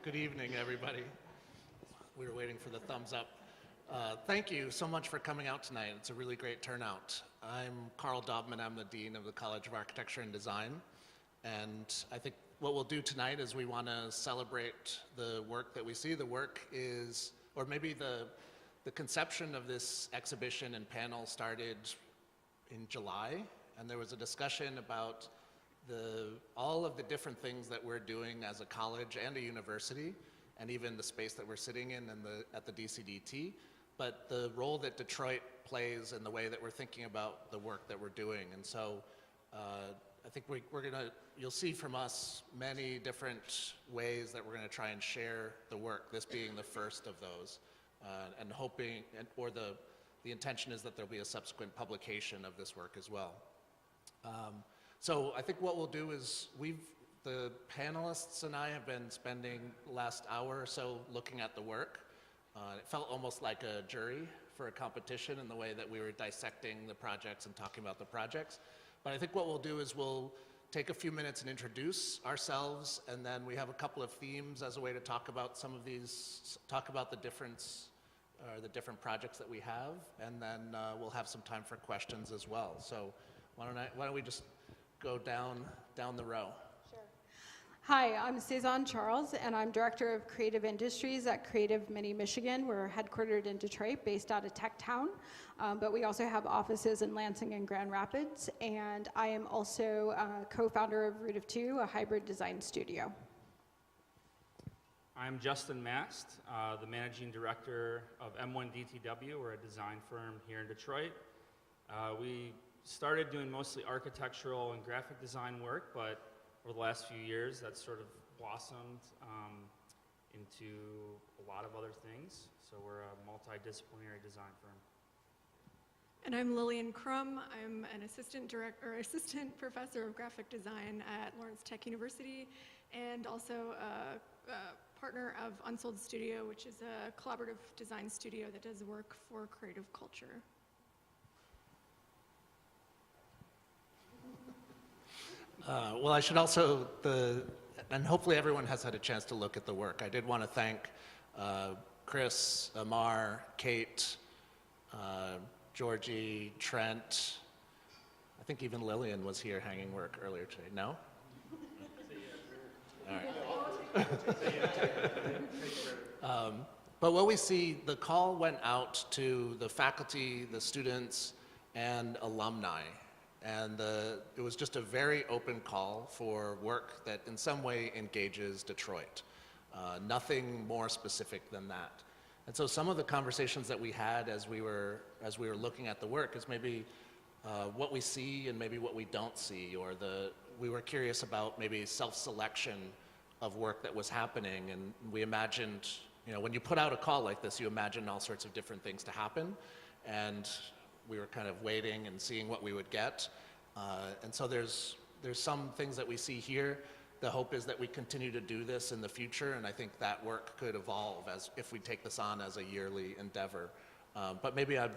Good evening, everybody. We were waiting for the thumbs up. Thank you so much for coming out tonight. It's a really great turnout. I'm Carl Dobman. I'm the Dean of the College of Architecture and Design. And I think what we'll do tonight is we want to celebrate the work that we see. The work is, or maybe the conception of this exhibition and panel started in July, and there was a discussion about all of the different things that we're doing as a college and a university, and even the space that we're sitting in and at the DCDT, but the role that Detroit plays in the way that we're thinking about the work that we're doing. And so I think you'll see from us many different ways that we're gonna try and share the work, this being the first of those, and hoping, or the intention is that there'll be a subsequent publication of this work as well. So I think what we'll do is the panelists and I have been spending the last hour or so looking at the work. It felt almost like a jury for a competition in the way that we were dissecting the projects and talking about the projects. But I think what we'll do is we'll take a few minutes and introduce ourselves, and then we have a couple of themes as a way to talk about some of these, talk about the different projects that we have, and then we'll have some time for questions as well. So why don't we just go down the row. Sure. Hi, I'm Cezanne Charles, and I'm Director of Creative Industries at Creative Mini Michigan. We're headquartered in Detroit, based out of Tech Town, but we also have offices in Lansing and Grand Rapids, and I am also co-founder of Root of Two, a hybrid design studio. I'm Justin Mast, the Managing Director of M1DTW. We're a design firm here in Detroit. We started doing mostly architectural and graphic design work, but over the last few years that's sort of blossomed into a lot of other things. So we're a multidisciplinary design firm. And I'm Lillian Crum. I'm an assistant professor of graphic design at Lawrence Tech University, and also a partner of Unsold Studio, which is a collaborative design studio that does work for creative culture. Well, I should also, and hopefully everyone has had a chance to look at the work. I did want to thank Chris, Amar, Kate, Georgie, Trent. I think even Lillian was here hanging work earlier today. No? All right. But what we see, the call went out to the faculty, the students, and alumni. And it was just a very open call for work that in some way engages Detroit. Nothing more specific than that. And so some of the conversations that we had as we were looking at the work is maybe what we see and maybe what we don't see, or we were curious about maybe self-selection of work that was happening. And we imagined, when you put out a call like this, you imagine all sorts of different things to happen. And we were kind of waiting and seeing what we would get. And so there's some things that we see here. The hope is that we continue to do this in the future, and I think that work could evolve if we take this on as a yearly endeavor. But maybe I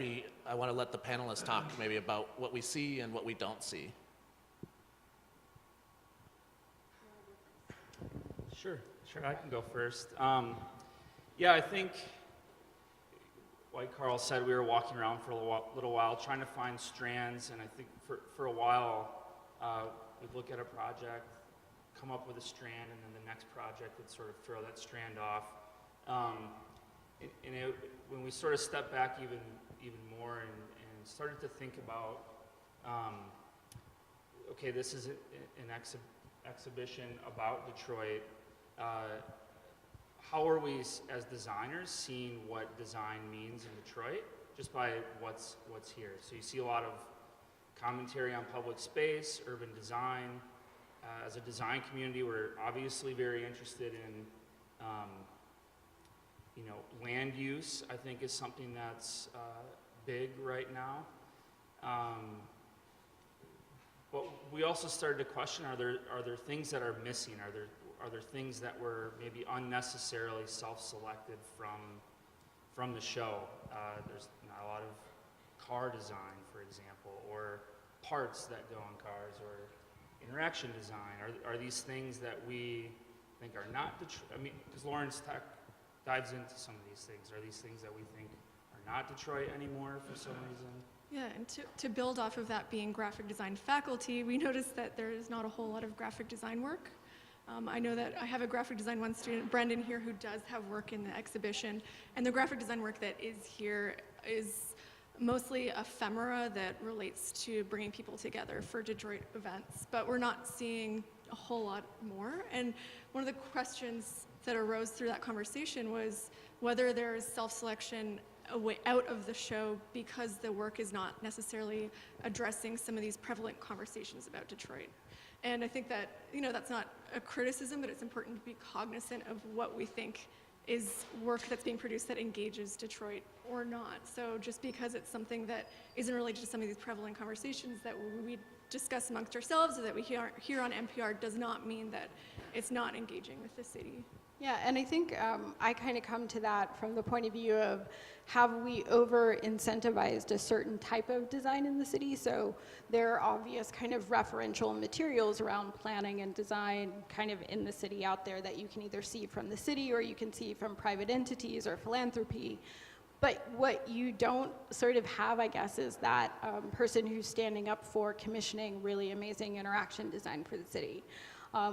want to let the panelists talk maybe about what we see and what we don't see. Sure, I can go first. Yeah, I think, like Carl said, we were walking around for a little while trying to find strands, and I think for a while we'd look at a project, come up with a strand, and then the next project would sort of throw that strand off. When we sort of stepped back even more and started to think about, okay, this is an exhibition about Detroit. How are we as designers seeing what design means in Detroit just by what's here? So you see a lot of commentary on public space, urban design. As a design community, we're obviously very interested in land use. I think is something that's big right now. But we also started to question: are there things that are missing? Are there things that were maybe unnecessarily self-selected from the show? There's not a lot of car design, for example, or parts that go in cars, or interaction design. Are these things that we think are not Detroit? I mean, because Lawrence Tech dives into some of these things. Are these things that we think are not Detroit anymore for some reason? Yeah, and to build off of that being graphic design faculty, we noticed that there is not a whole lot of graphic design work. I know that I have a graphic design 1 student, Brendan here, who does have work in the exhibition, and the graphic design work that is here is mostly ephemera that relates to bringing people together for Detroit events, but we're not seeing a whole lot more. And one of the questions that arose through that conversation was whether there is self-selection a way out of the show because the work is not necessarily addressing some of these prevalent conversations about Detroit. And I think that, that's not a criticism, but it's important to be cognizant of what we think is work that's being produced that engages Detroit or not. So just because it's something that isn't related to some of these prevalent conversations that we discuss amongst ourselves or that we hear on NPR does not mean that it's not engaging with the city. Yeah, and I think I kind of come to that from the point of view of have we over-incentivized a certain type of design in the city? So there are obvious kind of referential materials around planning and design kind of in the city out there that you can either see from the city or you can see from private entities or philanthropy. But what you don't sort of have, I guess, is that person who's standing up for commissioning really amazing interaction design for the city.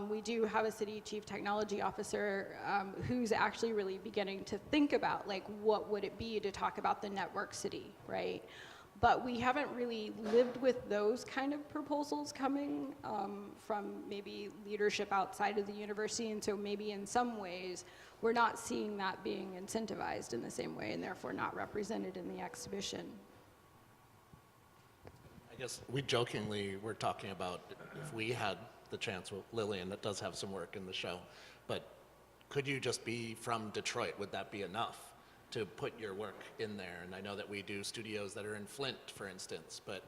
We do have a city chief technology officer who's actually really beginning to think about, like, what would it be to talk about the network city, right? But we haven't really lived with those kind of proposals coming from maybe leadership outside of the university, and so maybe in some ways we're not seeing that being incentivized in the same way and therefore not represented in the exhibition. I guess we jokingly were talking about if we had the chance with Lillian, that does have some work in the show, but could you just be from Detroit? Would that be enough to put your work in there? And I know that we do studios that are in Flint, for instance, but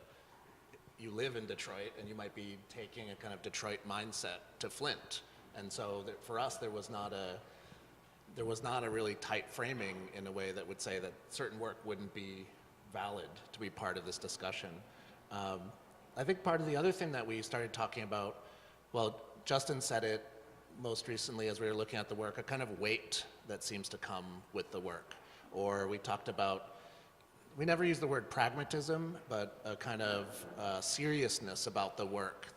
you live in Detroit and you might be taking a kind of Detroit mindset to Flint. And so for us, there was not a really tight framing in a way that would say that certain work wouldn't be valid to be part of this discussion. I think part of the other thing that we started talking about, well, Justin said it most recently as we were looking at the work, a kind of weight that seems to come with the work. Or we talked about, we never used the word pragmatism, but a kind of seriousness about the work.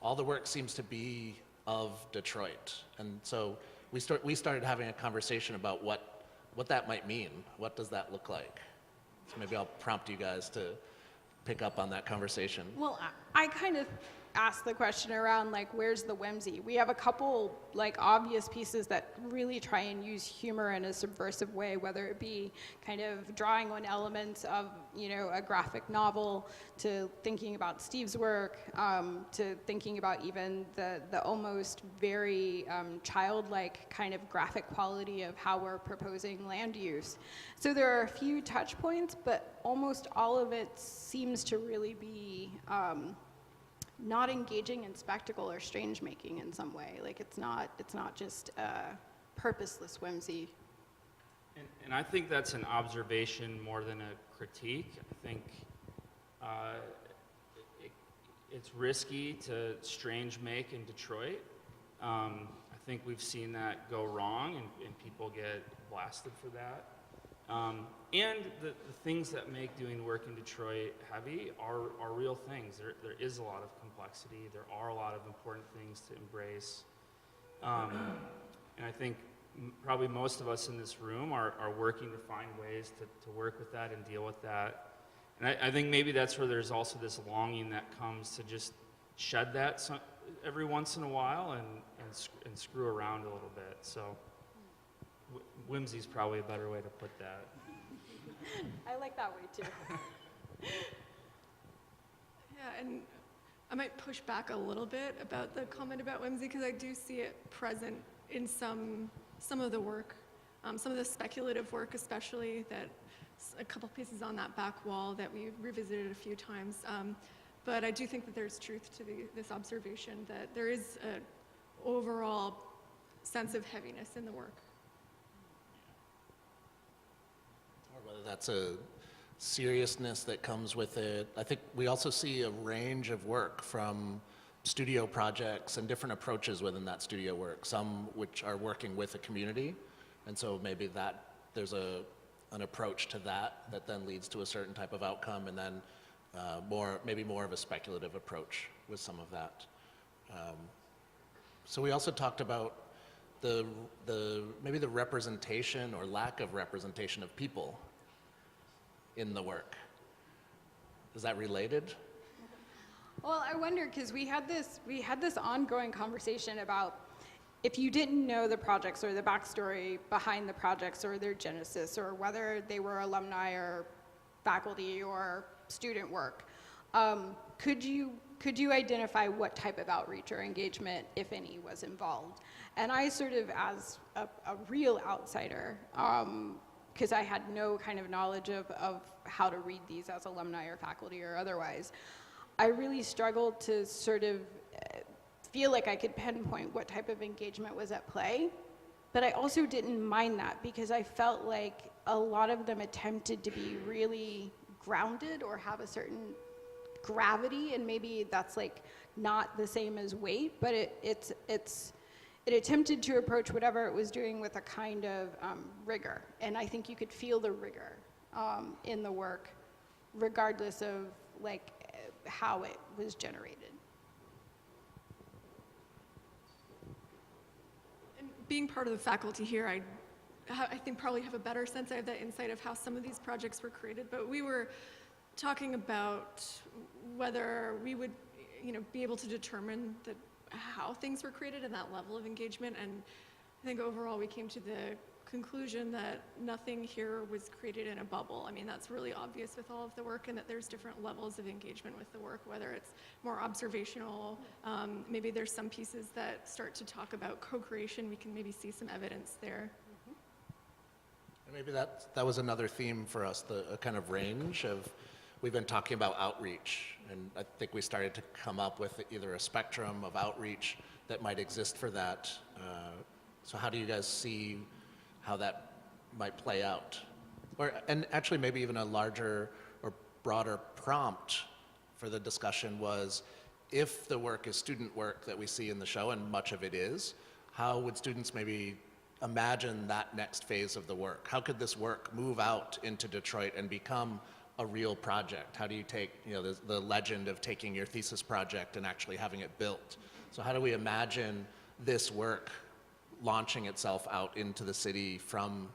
All the work seems to be of Detroit. And so we started having a conversation about what that might mean. What does that look like? So maybe I'll prompt you guys to pick up on that conversation. Well, I kind of asked the question around, like, where's the whimsy? We have a couple, like, obvious pieces that really try and use humor in a subversive way, whether it be kind of drawing on elements of, a graphic novel, to thinking about Steve's work, to thinking about even the almost very childlike kind of graphic quality of how we're proposing land use. So there are a few touch points, but almost all of it seems to really be not engaging in spectacle or strange making in some way. Like, it's not just purposeless whimsy. And I think that's an observation more than a critique. I think it's risky to strange make in Detroit. I think we've seen that go wrong, and people get blasted for that. And the things that make doing work in Detroit heavy are real things. There is a lot of complexity. There are a lot of important things to embrace. And I think probably most of us in this room are working to find ways to work with that and deal with that. And I think maybe that's where there's also this longing that comes to just shed that every once in a while and screw around a little bit. So whimsy is probably a better way to put that. I like that way too. Yeah, and I might push back a little bit about the comment about whimsy, because I do see it present in some of the work, some of the speculative work especially, that a couple pieces on that back wall that we revisited a few times. But I do think that there's truth to this observation that there is an overall sense of heaviness in the work. Or whether that's a seriousness that comes with it. I think we also see a range of work from studio projects and different approaches within that studio work, some which are working with a community, and so maybe that there's an approach to that that then leads to a certain type of outcome, and then maybe more of a speculative approach with some of that. So we also talked about maybe the representation or lack of representation of people in the work. Is that related? Well, I wonder, because we had this ongoing conversation about if you didn't know the projects or the backstory behind the projects or their genesis, or whether they were alumni or faculty or student work, could you identify what type of outreach or engagement, if any, was involved? And I sort of, as a real outsider, because I had no kind of knowledge of how to read these as alumni or faculty or otherwise, I really struggled to sort of feel like I could pinpoint what type of engagement was at play. But I also didn't mind that, because I felt like a lot of them attempted to be really grounded or have a certain gravity, and maybe that's like not the same as weight, but it attempted to approach whatever it was doing with a kind of rigor. And I think you could feel the rigor in the work, regardless of like how it was generated. And being part of the faculty here, I think probably have a better sense. I have that insight of how some of these projects were created, but we were talking about whether we would, be able to determine how things were created and that level of engagement. And I think overall we came to the conclusion that nothing here was created in a bubble. I mean, that's really obvious with all of the work, and that there's different levels of engagement with the work, whether it's more observational, maybe there's some pieces that start to talk about co-creation. We can maybe see some evidence there. And maybe that was another theme for us, a kind of range of, we've been talking about outreach, and I think we started to come up with either a spectrum of outreach that might exist for that. So how do you guys see how that might play out? And actually maybe even a larger or broader prompt for the discussion was, if the work is student work that we see in the show, and much of it is, how would students maybe imagine that next phase of the work? How could this work move out into Detroit and become a real project? How do you take, the legend of taking your thesis project and actually having it built? So how do we imagine this work launching itself out into the city from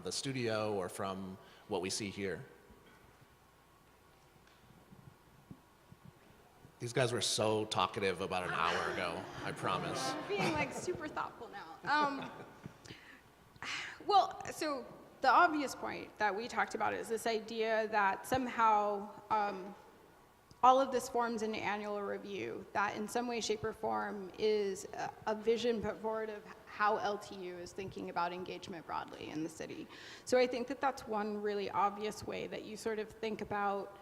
the studio or from what we see here? These guys were so talkative about an hour ago, I promise. I'm being like super thoughtful now. Well, so the obvious point that we talked about is this idea that somehow all of this forms an annual review that in some way, shape, or form is a vision put forward of how LTU is thinking about engagement broadly in the city. So I think that that's one really obvious way that you sort of think about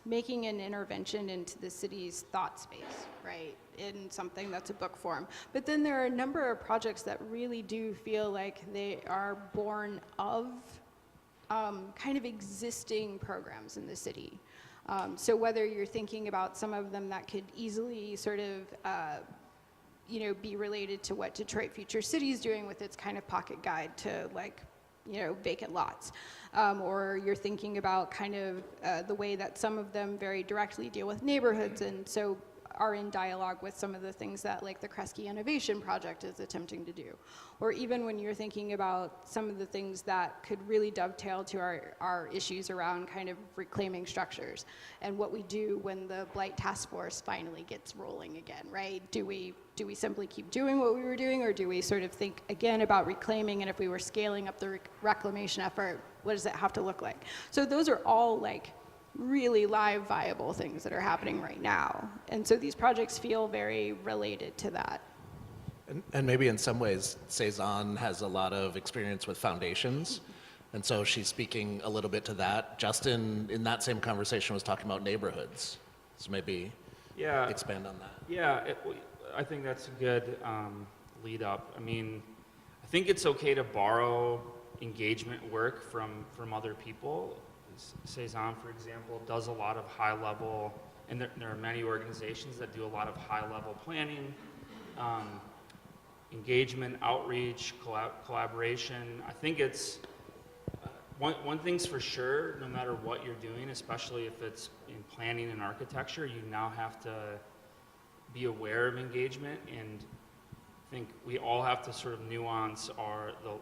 making an intervention into the city's thought space, right, in something that's a book form. But then there are a number of projects that really do feel like they are born of kind of existing programs in the city. So whether you're thinking about some of them that could easily sort of be related to what Detroit Future City is doing with its kind of pocket guide to vacant lots. Or you're thinking about kind of the way that some of them very directly deal with neighborhoods, and so are in dialogue with some of the things that like the Kresge Innovation Project is attempting to do. Or even when you're thinking about some of the things that could really dovetail to our issues around kind of reclaiming structures and what we do when the Blight Task Force finally gets rolling again, right? Do we simply keep doing what we were doing, or do we sort of think again about reclaiming, and if we were scaling up the reclamation effort, what does it have to look like? So those are all like really live, viable things that are happening right now. And so these projects feel very related to that. And maybe in some ways, Cezanne has a lot of experience with foundations, and so she's speaking a little bit to that. Justin, in that same conversation, was talking about neighborhoods. So maybe expand on that. Yeah, I think that's a good lead up. I mean, I think it's okay to borrow engagement work from other people. Cezanne, for example, does a lot of high-level And there are many organizations that do a lot of high-level planning, engagement, outreach, collaboration. I think it's, one thing's for sure, no matter what you're doing, especially if it's in planning and architecture, you now have to be aware of engagement, and I think we all have to sort of nuance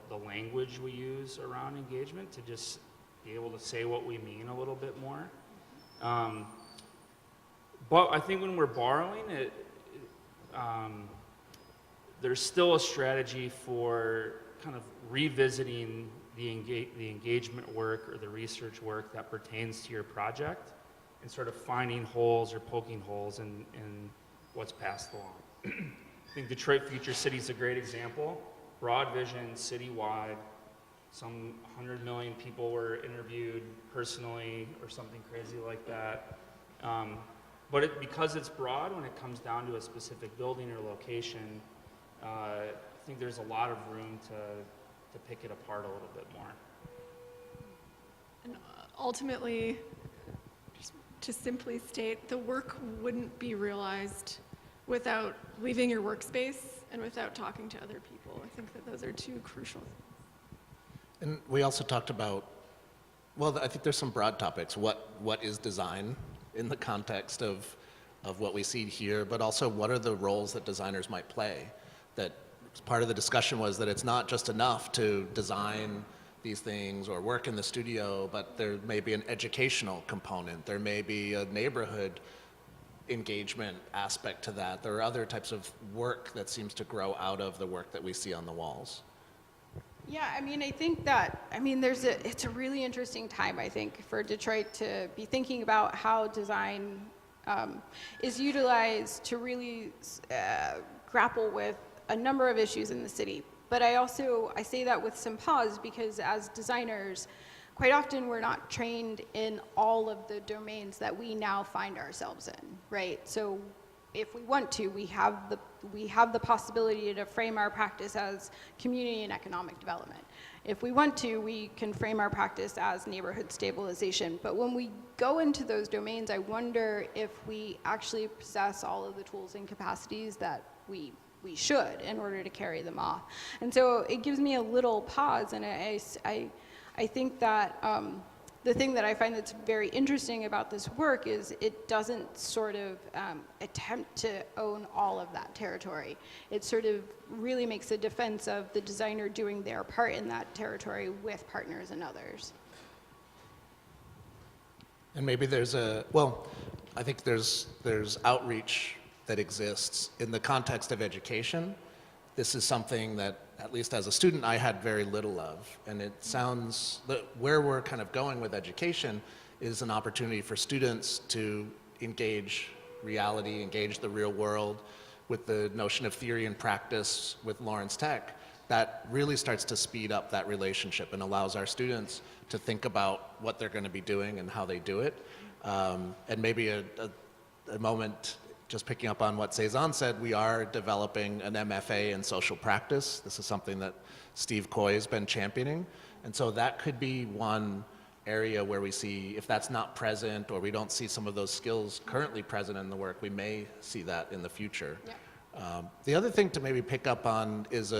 the language we use around engagement to just be able to say what we mean a little bit more. But I think when we're borrowing it, there's still a strategy for kind of revisiting the engagement work or the research work that pertains to your project and sort of finding holes or poking holes in what's passed along. I think Detroit Future City is a great example. Broad vision, citywide. Some 100 million people were interviewed personally or something crazy like that. But because it's broad, when it comes down to a specific building or location, I think there's a lot of room to pick it apart a little bit more. And ultimately, just to simply state, the work wouldn't be realized without leaving your workspace and without talking to other people. I think that those are two crucial. And we also talked about, well, I think there's some broad topics. What is design in the context of what we see here, but also what are the roles that designers might play? That part of the discussion was that it's not just enough to design these things or work in the studio, but there may be an educational component. There may be a neighborhood engagement aspect to that. There are other types of work that seems to grow out of the work that we see on the walls. Yeah, I mean, I think that, it's a really interesting time, I think, for Detroit to be thinking about how design is utilized to really grapple with a number of issues in the city. But I say that with some pause, because as designers, quite often we're not trained in all of the domains that we now find ourselves in, right? So if we want to, we have the possibility to frame our practice as community and economic development. If we want to, we can frame our practice as neighborhood stabilization. But when we go into those domains, I wonder if we actually possess all of the tools and capacities that we should in order to carry them off. And so it gives me a little pause, and I think that the thing that I find that's very interesting about this work is it doesn't sort of attempt to own all of that territory. It sort of really makes a defense of the designer doing their part in that territory with partners and others. And maybe I think there's outreach that exists in the context of education. This is something that, at least as a student, I had very little of. And it sounds that where we're kind of going with education is an opportunity for students to engage reality, engage the real world with the notion of theory and practice with Lawrence Tech. That really starts to speed up that relationship and allows our students to think about what they're going to be doing and how they do it. And maybe a moment, just picking up on what Cezanne said, we are developing an MFA in social practice. This is something that Steve Coy has been championing. And so that could be one area where we see, if that's not present or we don't see some of those skills currently present in the work, we may see that in the future. Yeah. The other thing to maybe pick up on is,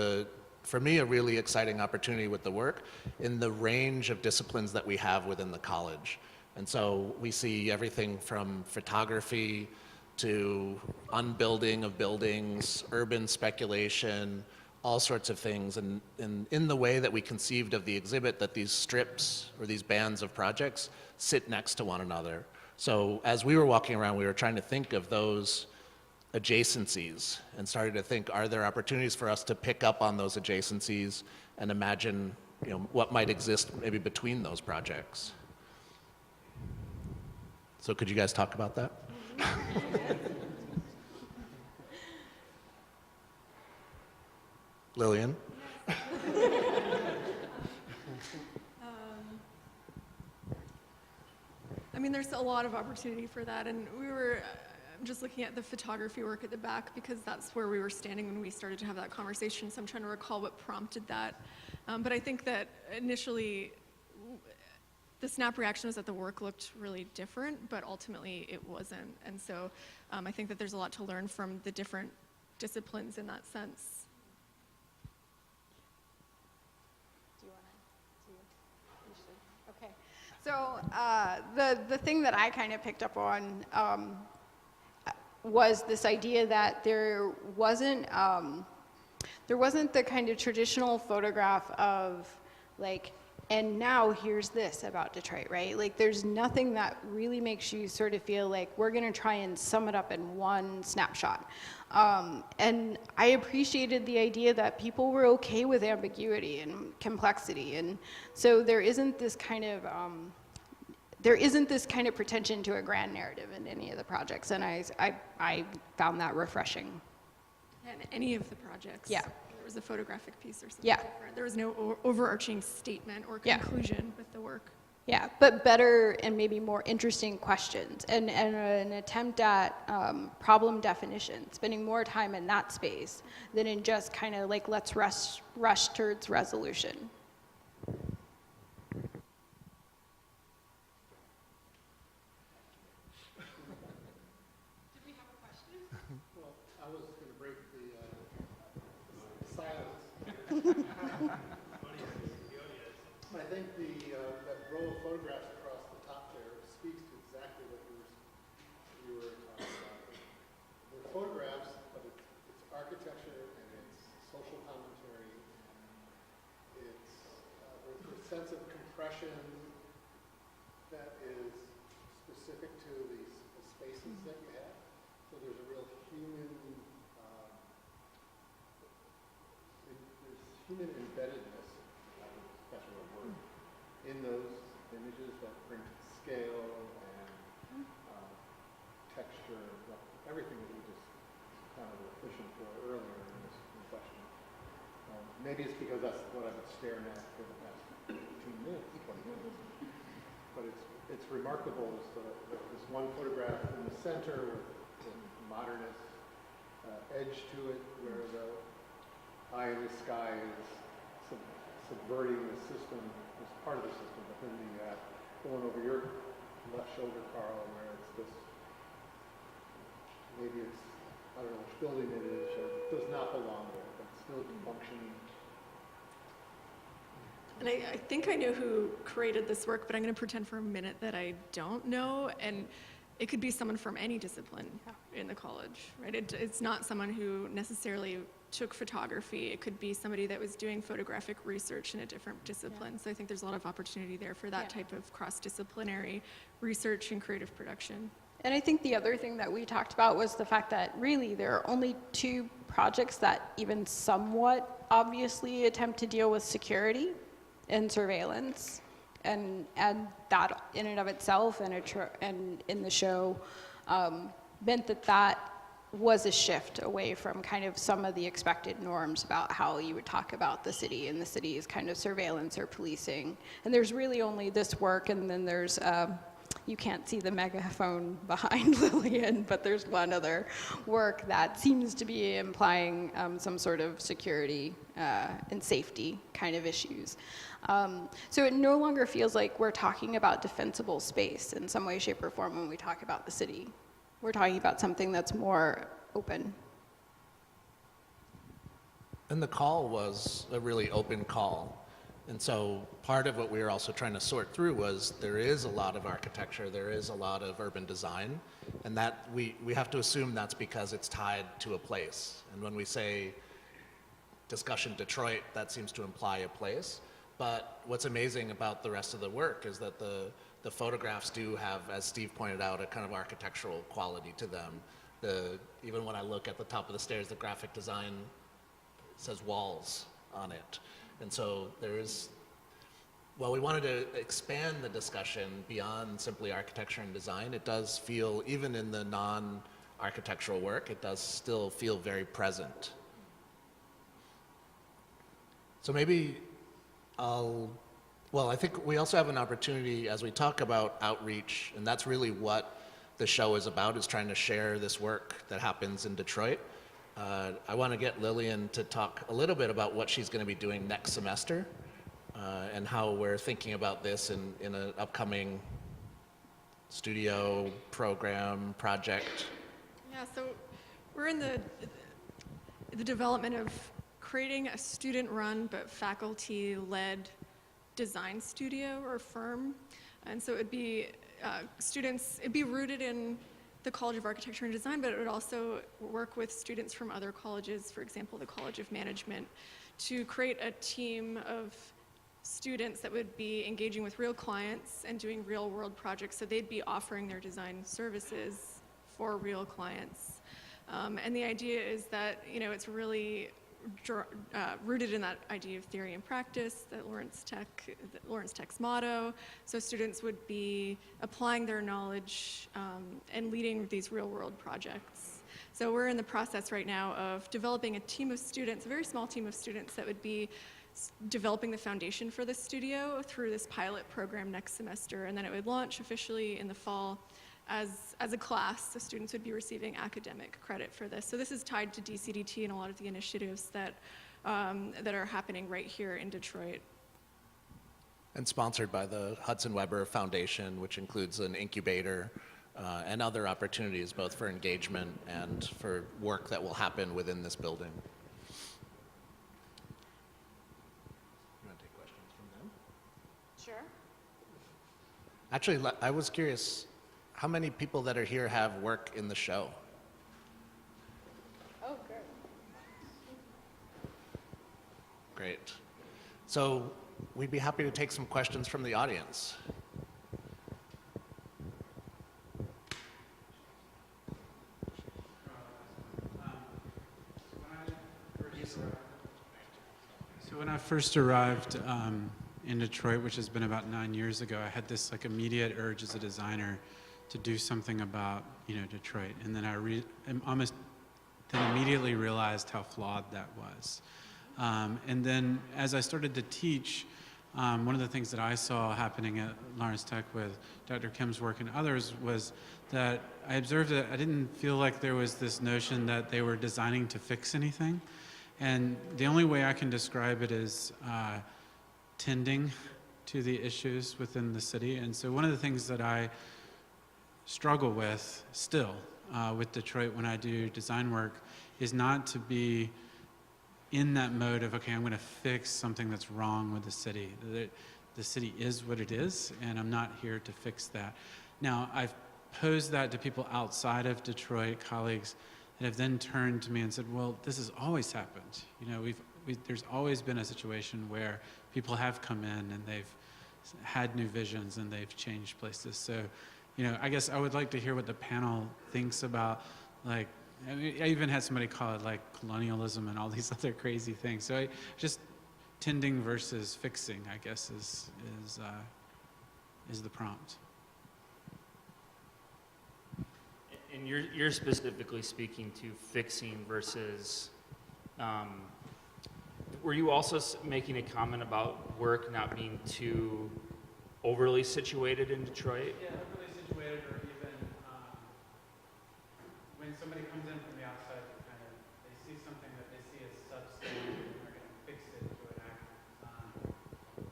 for me, a really exciting opportunity with the work in the range of disciplines that we have within the college. And so we see everything from photography to unbuilding of buildings, urban speculation, all sorts of things. And in the way that we conceived of the exhibit, that these strips or these bands of projects sit next to one another. So as we were walking around, we were trying to think of those adjacencies and started to think, are there opportunities for us to pick up on those adjacencies and imagine, what might exist maybe between those projects? So could you guys talk about that? Lillian? There's a lot of opportunity for that, and I'm just looking at the photography work at the back because that's where we were standing when we started to have that conversation, so I'm trying to recall what prompted that. But I think that initially, the snap reaction was that the work looked really different, but ultimately it wasn't. And so I think that there's a lot to learn from the different disciplines in that sense. Do you want to? Okay. So the thing that I kind of picked up on was this idea that there wasn't the kind of traditional photograph of like, and now here's this about Detroit, right? Like there's nothing that really makes you sort of feel like we're gonna try and sum it up in one snapshot. And I appreciated the idea that people were okay with ambiguity and complexity. And so there isn't this kind of pretension to a grand narrative in any of the projects. And I found that refreshing. And any of the projects. Yeah. There was a photographic piece or something Yeah. different. There was no overarching statement or Yeah. conclusion with the work. Yeah, but better and maybe more interesting questions, and an attempt at problem definition, spending more time in that space than in just kind of like, let's rush towards resolution. I think that row of photographs across the top there speaks to exactly what you were talking about. They're photographs, but it's architecture and it's social commentary. And there's a sense of compression that is specific to the spaces that you have. So there's a real human, there's human embeddedness, that's a real word, in those images that bring scale and texture, everything that we just kind of were fishing for earlier in this question. Maybe it's because that's what I've been staring at for the past 15 minutes, 20 minutes. But it's remarkable, this one photograph in the center with the modernist edge to it, where the eye in the sky is subverting the system, as part of the system, but then the one over your left shoulder, Carl, where it's this, maybe it's, I don't know which building it is, or it does not belong there, but it's still functioning. And I think I know who created this work, but I'm going to pretend for a minute that I don't know. And it could be someone from any discipline in the college, right? It's not someone who necessarily took photography. It could be somebody that was doing photographic research in a different discipline. So I think there's a lot of opportunity there for that type of cross-disciplinary research and creative production. And I think the other thing that we talked about was the fact that really there are only 2 projects that even somewhat obviously attempt to deal with security and surveillance, and that in and of itself and in the show meant that was a shift away from kind of some of the expected norms about how you would talk about the city and the city's kind of surveillance or policing. And there's really only this work, and then there's you can't see the megaphone behind Lillian, but there's one other work that seems to be implying some sort of security and safety kind of issues. So it no longer feels like we're talking about defensible space in some way, shape, or form when we talk about the city. We're talking about something that's more open. And the call was a really open call. And so part of what we were also trying to sort through was there is a lot of architecture, there is a lot of urban design, and that we have to assume that's because it's tied to a place. And when we say discussion Detroit, that seems to imply a place. But what's amazing about the rest of the work is that the photographs do have, as Steve pointed out, a kind of architectural quality to them. Even when I look at the top of the stairs, the graphic design says walls on it. And so while we wanted to expand the discussion beyond simply architecture and design, it does feel, even in the non-architectural work, it does still feel very present. So maybe I think we also have an opportunity as we talk about outreach, and that's really what the show is about, is trying to share this work that happens in Detroit. I want to get Lillian to talk a little bit about what she's going to be doing next semester. and how we're thinking about this in an upcoming studio program project. Yeah, so we're in the development of creating a student-run but faculty-led design studio or firm. And so it'd be it'd be rooted in the College of Architecture and Design, but it would also work with students from other colleges, for example, the College of Management, to create a team of students that would be engaging with real clients and doing real world projects. So they'd be offering their design services for real clients. And the idea is that, it's really rooted in that idea of theory and practice, that Lawrence Tech's motto. So students would be applying their knowledge and leading these real world projects. So we're in the process right now of developing a team of students, a very small team of students that would be developing the foundation for the studio through this pilot program next semester, and then it would launch officially in the fall as a class. The students would be receiving academic credit for this. So this is tied to DCDT and a lot of the initiatives that are happening right here in Detroit. And sponsored by the Hudson Weber Foundation, which includes an incubator and other opportunities, both for engagement and for work that will happen within this building. You want to take questions from them? Sure. Actually, I was curious, how many people that are here have work in the show? Oh, great. Great. So we'd be happy to take some questions from the audience. So when I first arrived in Detroit, which has been about 9 years ago, I had this immediate urge as a designer to do something about Detroit, and then I immediately realized how flawed that was. And then as I started to teach, one of the things that I saw happening at Lawrence Tech with Dr. Kim's work and others was that I observed that I didn't feel like there was this notion that they were designing to fix anything. And the only way I can describe it is tending to the issues within the city. And so one of the things that I struggle with still with Detroit when I do design work is not to be in that mode of, okay, I'm going to fix something that's wrong with the city. The city is what it is, and I'm not here to fix that. Now, I've posed that to people outside of Detroit, colleagues, that have then turned to me and said, well, this has always happened. There's always been a situation where people have come in and they've had new visions and they've changed places. So, I guess I would like to hear what the panel thinks about, I even had somebody call it colonialism and all these other crazy things. So just tending versus fixing, I guess, is the prompt. And you're specifically speaking to fixing versus, were you also making a comment about work not being too overly situated in Detroit? Yeah, overly situated, or even when somebody comes in from the outside, they see something that they see as substandard and they're going to fix it to an accurate design,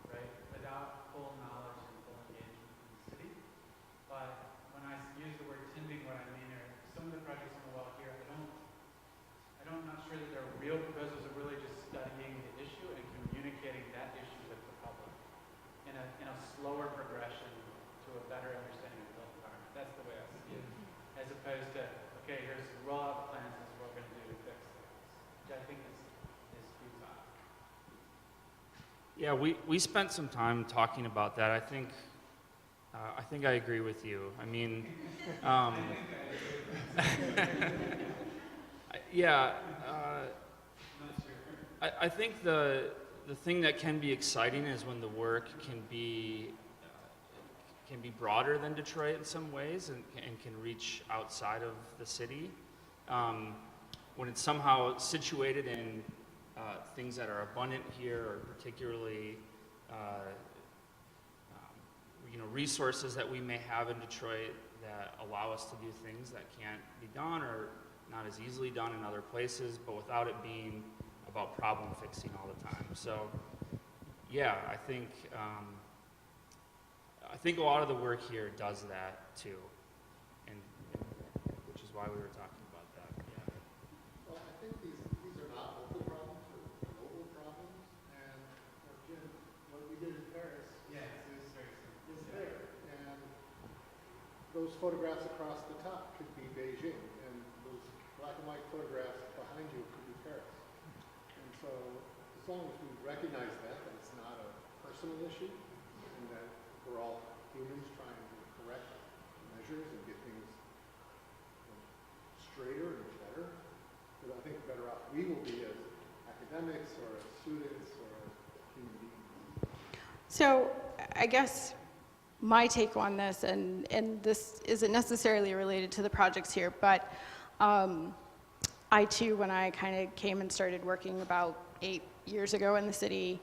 right? Without full knowledge and full engagement in the city. But when I use the word tending, what I mean are some of the projects on the wall here, I'm not sure that they're real proposals, are really just studying the issue and communicating that issue with the public in a slower progression to a better understanding of the built environment. That's the way I see it. As opposed to, okay, here's the rollout plans, this is what we're going to do to fix things, which I think is futile. Yeah, we spent some time talking about that. I think I agree with you. I mean, yeah, I think the thing that can be exciting is when the work can be broader than Detroit in some ways and can reach outside of the city. When it's somehow situated in things that are abundant here, or particularly resources that we may have in Detroit that allow us to do things that can't be done or not as easily done in other places, but without it being about problem fixing all the time. So, yeah, I think a lot of the work here does that too, and which is why we were talking about that. Yeah. Well, I think these are not local problems, they're global problems, and Jim, what we did in Paris is there. And those photographs across the top could be Beijing, and those black and white photographs behind you could be Paris. And so, as long as we recognize that it's not a personal issue, and that we're all humans trying to correct measures and get things straighter and better, but I think the better off we will be as academics or as students or as human beings. So I guess my take on this, and this isn't necessarily related to the projects here, but I too, when I kind of came and started working about 8 years ago in the city,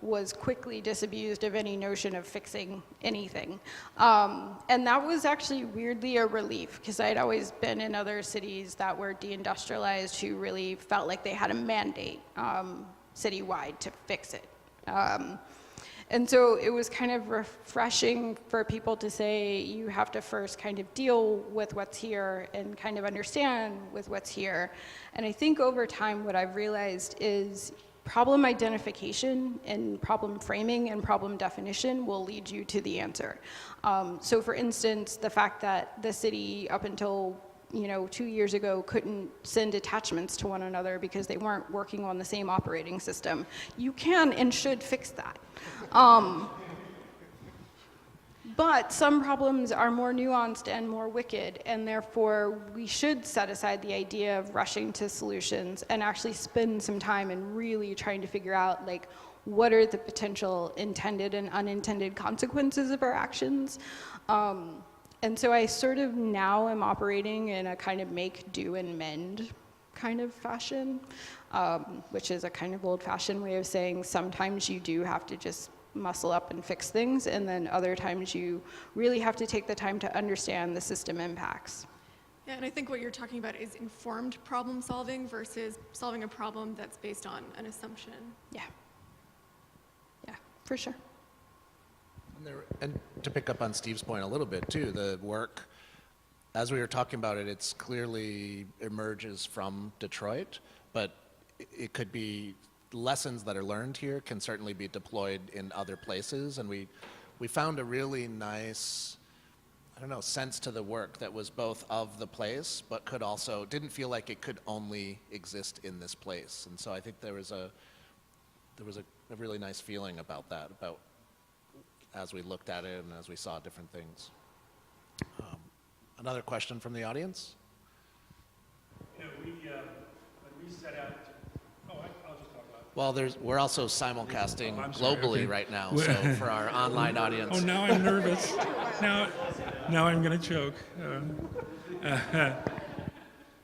was quickly disabused of any notion of fixing anything. And that was actually weirdly a relief, because I'd always been in other cities that were deindustrialized who really felt like they had a mandate citywide to fix it. And so it was kind of refreshing for people to say, you have to first kind of deal with what's here and kind of understand with what's here. And I think over time what I've realized is problem identification and problem framing and problem definition will lead you to the answer. So for instance, the fact that the city up until 2 years ago couldn't send attachments to one another because they weren't working on the same operating system. You can and should fix that. But some problems are more nuanced and more wicked, and therefore we should set aside the idea of rushing to solutions and actually spend some time and really trying to figure out, like, what are the potential intended and unintended consequences of our actions. And so I sort of now am operating in a kind of make, do, and mend kind of fashion, which is a kind of old-fashioned way of saying sometimes you do have to just muscle up and fix things, and then other times you really have to take the time to understand the system impacts. Yeah, and I think what you're talking about is informed problem solving versus solving a problem that's based on an assumption. Yeah, for sure. And to pick up on Steve's point a little bit too, the work, as we were talking about it, it's clearly emerges from Detroit, but it could be lessons that are learned here can certainly be deployed in other places. And we found a really nice, sense to the work that was both of the place, but could also, didn't feel like it could only exist in this place. And so I think there was a really nice feeling about that, about as we looked at it and as we saw different things. Another question from the audience? When we set out to, I'll just talk about it. Well, we're also simulcasting globally right now, so for our online audience. Oh, now I'm nervous. Now I'm going to choke.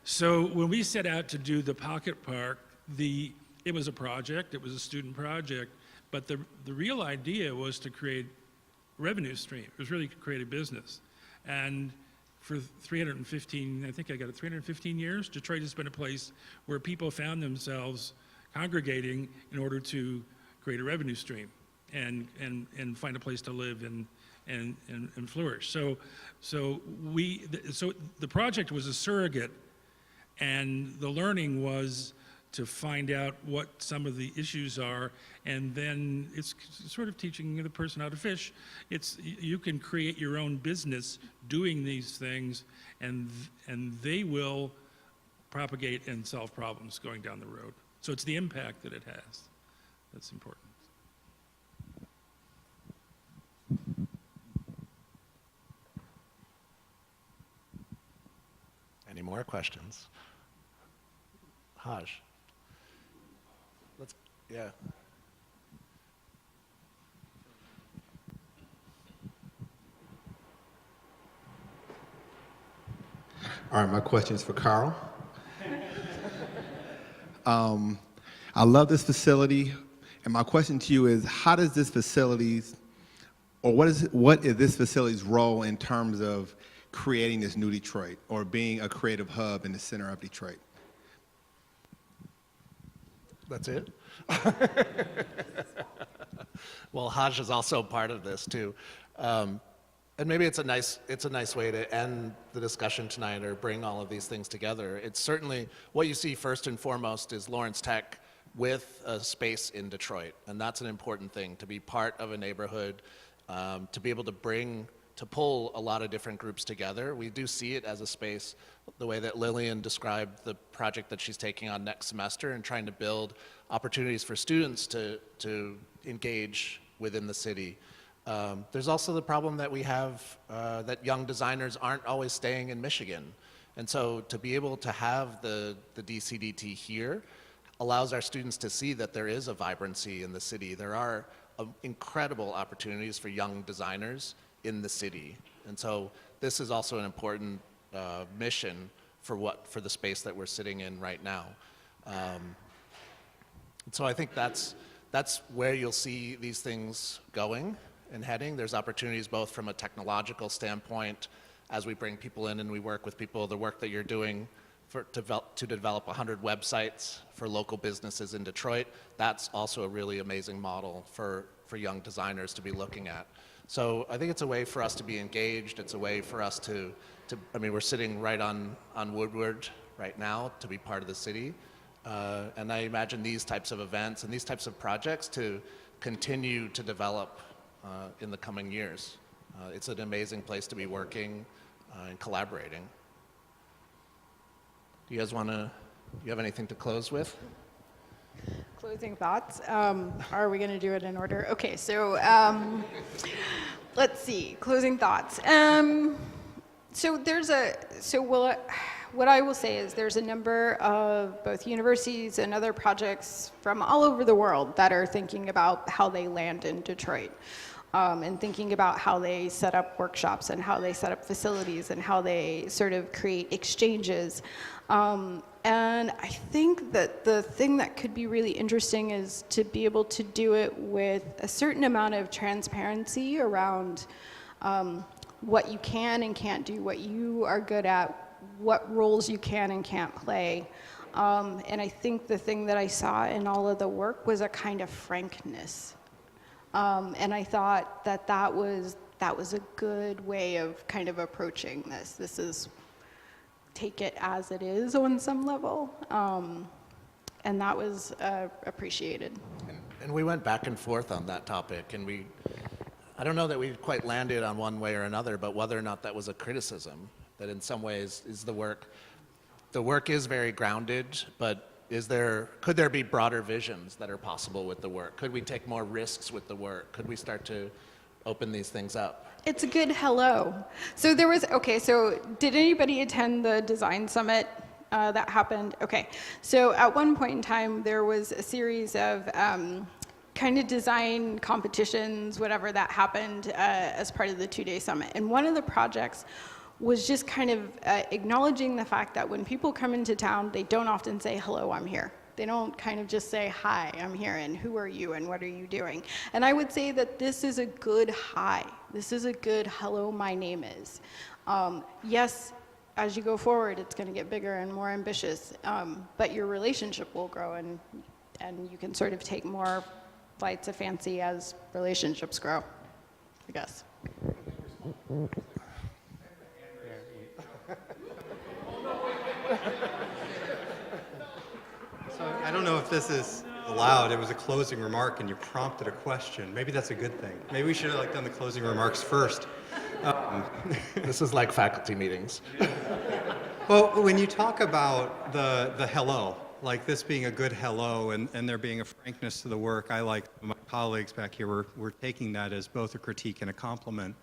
So when we set out to do the Pocket Park, it was a project, it was a student project, but the real idea was to create revenue stream. It was really to create a business. And for 315, I think I got it, 315 years, Detroit has been a place where people found themselves congregating in order to create a revenue stream and find a place to live and flourish. So the project was a surrogate, and the learning was to find out what some of the issues are, and then it's sort of teaching the person how to fish. You can create your own business doing these things, and they will propagate and solve problems going down the road. So it's the impact that it has that's important. Any more questions? Haj. Yeah. All right, my question is for Carl. I love this facility, and my question to you is, how does this facility's, or what is this facility's role in terms of creating this new Detroit, or being a creative hub in the center of Detroit? That's it? Well, Hajj is also part of this too. And maybe it's a nice way to end the discussion tonight or bring all of these things together. It's certainly what you see first and foremost is Lawrence Tech with a space in Detroit. And that's an important thing, to be part of a neighborhood, to be able to pull a lot of different groups together. We do see it as a space, the way that Lillian described the project that she's taking on next semester and trying to build opportunities for students to engage within the city. There's also the problem that we have that young designers aren't always staying in Michigan. And so to be able to have the DCDT here allows our students to see that there is a vibrancy in the city. There are incredible opportunities for young designers in the city. And so this is also an important mission for the space that we're sitting in right now. So I think that's where you'll see these things going and heading. There's opportunities both from a technological standpoint as we bring people in and we work with people, the work that you're doing to develop 100 websites for local businesses in Detroit. That's also a really amazing model for young designers to be looking at. So I think it's a way for us to be engaged. It's a way for us I mean, we're sitting right on Woodward right now to be part of the city. And I imagine these types of events and these types of projects to continue to develop in the coming years. It's an amazing place to be working and collaborating. Do you guys you have anything to close with? Closing thoughts. Are we going to do it in order? Okay, so let's see. Closing thoughts. What I will say is there's a number of both universities and other projects from all over the world that are thinking about how they land in Detroit. And thinking about how they set up workshops and how they set up facilities and how they sort of create exchanges. And I think that the thing that could be really interesting is to be able to do it with a certain amount of transparency around what you can and can't do, what you are good at, what roles you can and can't play. And I think the thing that I saw in all of the work was a kind of frankness. And I thought that was a good way of kind of approaching this. This is take it as it is on some level. And that was appreciated. And we went back and forth on that topic, and I don't know that we quite landed on one way or another, but whether or not that was a criticism, that in some ways is the work is very grounded, but could there be broader visions that are possible with the work? Could we take more risks with the work? Could we start to open these things up? It's a good hello. So did anybody attend the design summit that happened? Okay, so at one point in time, there was a series of kind of design competitions, whatever, that happened as part of the two-day summit. And one of the projects was just kind of acknowledging the fact that when people come into town, they don't often say, hello, I'm here. They don't kind of just say, hi, I'm here, and who are you, and what are you doing? And I would say that this is a good hi. This is a good hello, my name is. Yes, as you go forward, it's going to get bigger and more ambitious, but your relationship will grow, and you can sort of take more flights of fancy as relationships grow, I guess. So I don't know if this is allowed. It was a closing remark and you prompted a question. Maybe that's a good thing. Maybe we should have done the closing remarks first. This is like faculty meetings. Well, when you talk about the hello, like this being a good hello and there being a frankness to the work, I like my colleagues back here were taking that as both a critique and a compliment.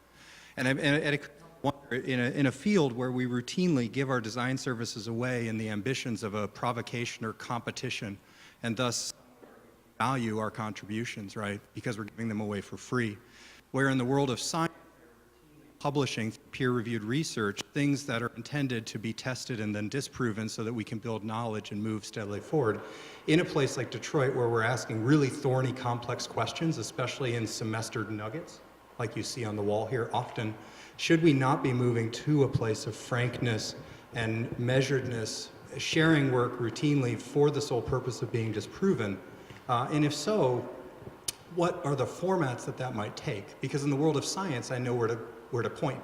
And in a field where we routinely give our design services away in the ambitions of a provocation or competition, and thus value our contributions, right? Because we're giving them away for free. Where in the world of science, publishing peer-reviewed research, things that are intended to be tested and then disproven so that we can build knowledge and move steadily forward. In a place like Detroit, where we're asking really thorny, complex questions, especially in semestered nuggets, like you see on the wall here often, should we not be moving to a place of frankness and measuredness, sharing work routinely for the sole purpose of being disproven? And if so, what are the formats that might take? Because in the world of science, I know where to point,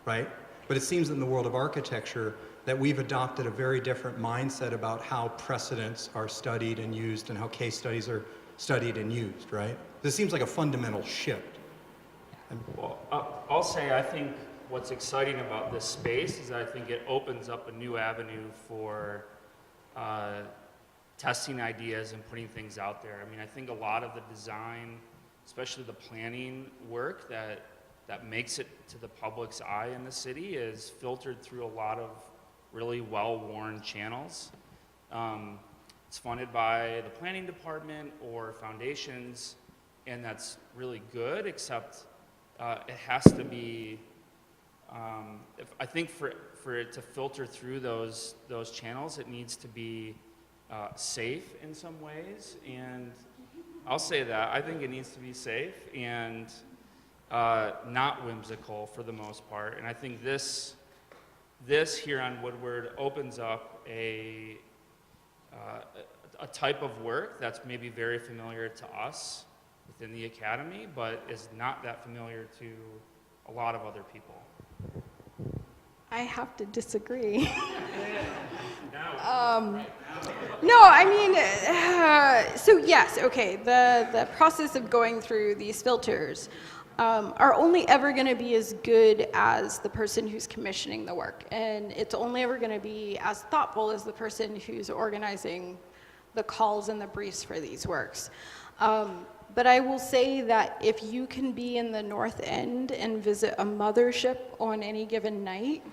right? But it seems in the world of architecture that we've adopted a very different mindset about how precedents are studied and used and how case studies are studied and used, right? This seems like a fundamental shift. Well, I'll say I think what's exciting about this space is I think it opens up a new avenue for testing ideas and putting things out there. I mean, I think a lot of the design, especially the planning work that makes it to the public's eye in the city is filtered through a lot of really well-worn channels. It's funded by the planning department or foundations, and that's really good, except it has to be, I think for it to filter through those channels, it needs to be safe in some ways, and I'll say that. I think it needs to be safe and not whimsical for the most part, and I think this here on Woodward opens up a type of work that's maybe very familiar to us within the academy, but is not that familiar to a lot of other people. I have to disagree. No, I mean, so yes, okay, the process of going through these filters are only ever going to be as good as the person who's commissioning the work, and it's only ever going to be as thoughtful as the person who's organizing the calls and the briefs for these works. But I will say that if you can be in the North End and visit a mothership on any given night,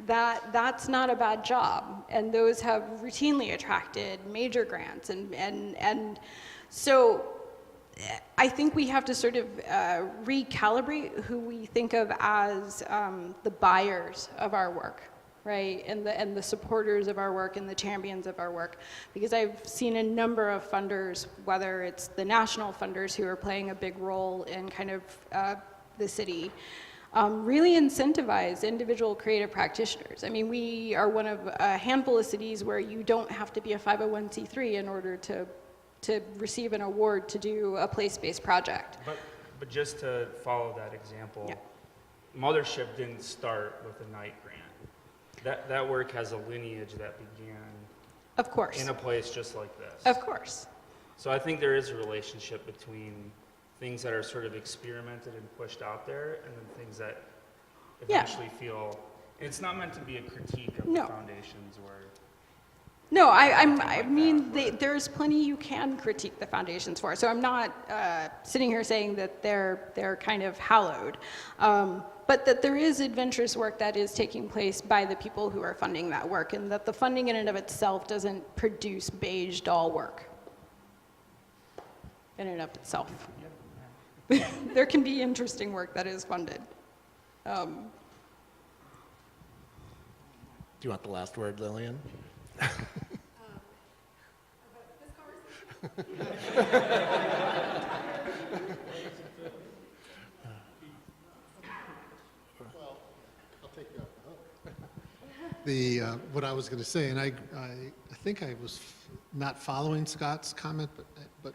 that's not a bad job, and those have routinely attracted major grants, and so I think we have to sort of recalibrate who we think of as the buyers of our work, right, and the supporters of our work and the champions of our work, because I've seen a number of funders, whether it's the national funders who are playing a big role in kind of the city, really incentivize individual creative practitioners. I mean, we are one of a handful of cities where you don't have to be a 501c3 in order to receive an award to do a place-based project. But just to follow that example, Yeah. Mothership didn't start with a night grant. That work has a lineage that began Of course. in a place just like this. Of course. So I think there is a relationship between things that are sort of experimented and pushed out there and then things that Yeah. eventually feel, it's not meant to be a critique of No. the foundations or No, I mean, there's plenty you can critique the foundations for. So I'm not sitting here saying that they're kind of hallowed, but that there is adventurous work that is taking place by the people who are funding that work, and that the funding in and of itself doesn't produce beige doll work in and of itself. There can be interesting work that is funded. Do you want the last word, Lillian? Well, I'll take you off the hook. What I was going to say, and I think I was not following Scott's comment, but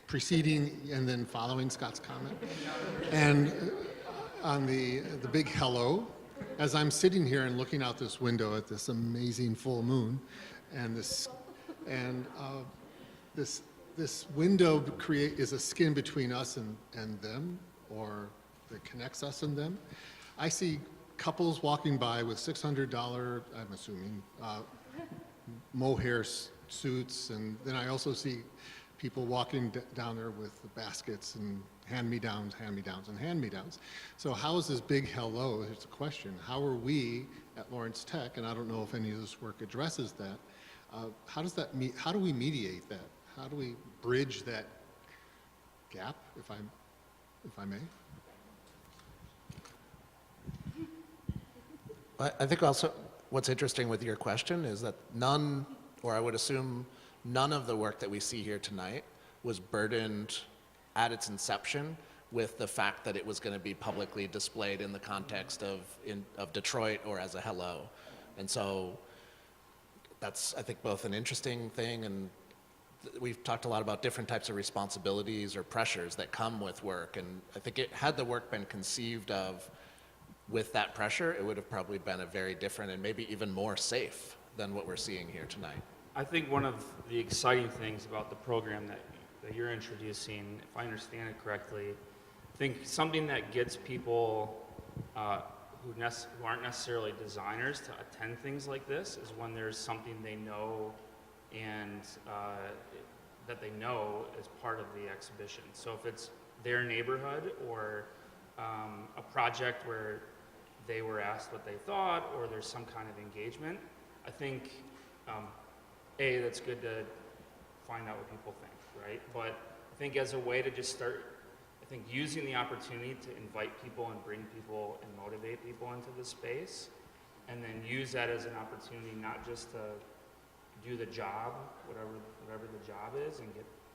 preceding and then following Scott's comment. And on the big hello, as I'm sitting here and looking out this window at this amazing full moon, and this window is a skin between us and them, or that connects us and them. I see couples walking by with $600, I'm assuming, mohair suits, and then I also see people walking down there with the baskets and hand-me-downs, hand-me-downs, and hand-me-downs. So how is this big hello? Here's the question. How are we at Lawrence Tech, and I don't know if any of this work addresses that, how do we mediate that? How do we bridge that gap, if I may? I think also what's interesting with your question is that none, or I would assume none of the work that we see here tonight was burdened at its inception with the fact that it was going to be publicly displayed in the context of Detroit or as a hello. And so that's, I think, both an interesting thing and we've talked a lot about different types of responsibilities or pressures that come with work, and I think had the work been conceived of with that pressure, it would have probably been a very different and maybe even more safe than what we're seeing here tonight. I think one of the exciting things about the program that you're introducing, if I understand it correctly, I think something that gets people who aren't necessarily designers to attend things like this is when there's something they know and that they know as part of the exhibition. So if it's their neighborhood or a project where they were asked what they thought or there's some kind of engagement, I think, that's good to find out what people think, right? But I think as a way to just start, I think using the opportunity to invite people and bring people and motivate people into the space, and then use that as an opportunity not just to do the job, whatever the job is, and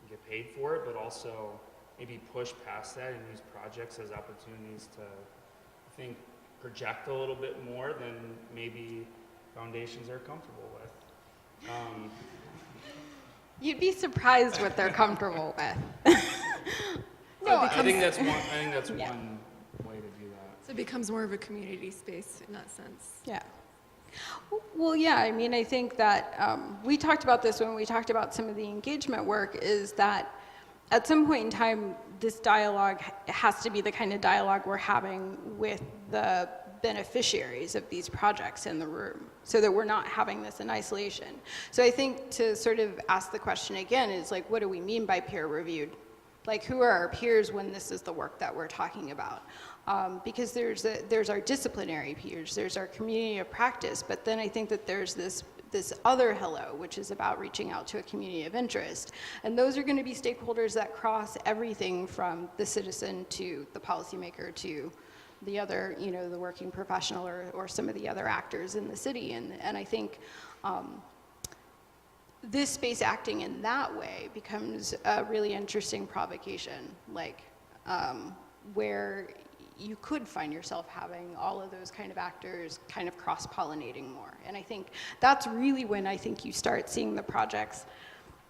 get paid for it, but also maybe push past that and use projects as opportunities to, I think, project a little bit more than maybe foundations are comfortable with. You'd be surprised what they're comfortable with. No, I think that's one. Yeah. One way to do that. So it becomes more of a community space in that sense. yeah. Well, yeah, I mean, I think that we talked about this when we talked about some of the engagement work, is that at some point in time, this dialogue has to be the kind of dialogue we're having with the beneficiaries of these projects in the room, so that we're not having this in isolation. So I think to sort of ask the question again is like, what do we mean by peer reviewed? Like, who are our peers when this is the work that we're talking about? Because there's our disciplinary peers, there's our community of practice, but then I think that there's this other hello, which is about reaching out to a community of interest. And those are going to be stakeholders that cross everything from the citizen to the policymaker to the other, the working professional or some of the other actors in the city. And I think this space acting in that way becomes a really interesting provocation, like where you could find yourself having all of those kind of actors kind of cross-pollinating more. And I think that's really when I think you start seeing the projects,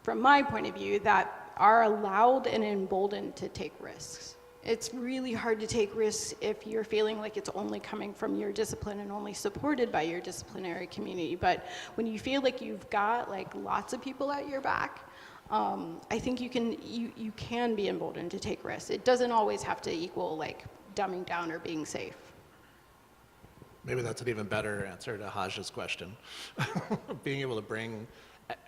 from my point of view, that are allowed and emboldened to take risks. It's really hard to take risks if you're feeling like it's only coming from your discipline and only supported by your disciplinary community. But when you feel like you've got like lots of people at your back, I think you can be emboldened to take risks. It doesn't always have to equal like dumbing down or being safe. Maybe that's an even better answer to Haj's question. Being able to bring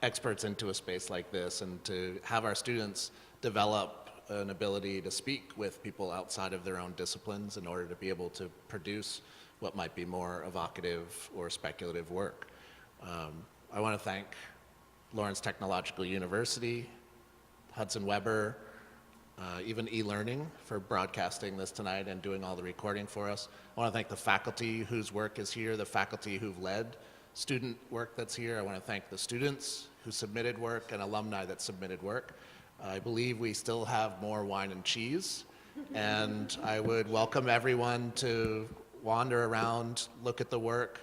experts into a space like this and to have our students develop an ability to speak with people outside of their own disciplines in order to be able to produce what might be more evocative or speculative work. I want to thank Lawrence Technological University, Hudson Weber, even e-learning for broadcasting this tonight and doing all the recording for us. I want to thank the faculty whose work is here, the faculty who've led student work that's here. I want to thank the students who submitted work and alumni that submitted work. I believe we still have more wine and cheese, and I would welcome everyone to wander around, look at the work.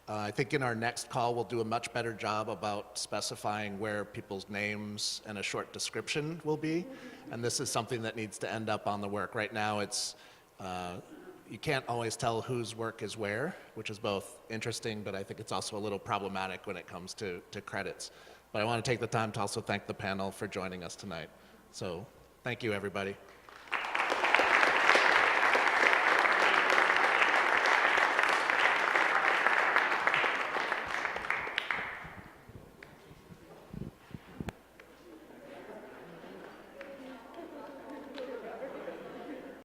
I think in our next call, we'll do a much better job about specifying where people's names and a short description will be. And this is something that needs to end up on the work. Right now, you can't always tell whose work is where, which is both interesting, but I think it's also a little problematic when it comes to credits. But I want to take the time to also thank the panel for joining us tonight. So thank you, everybody.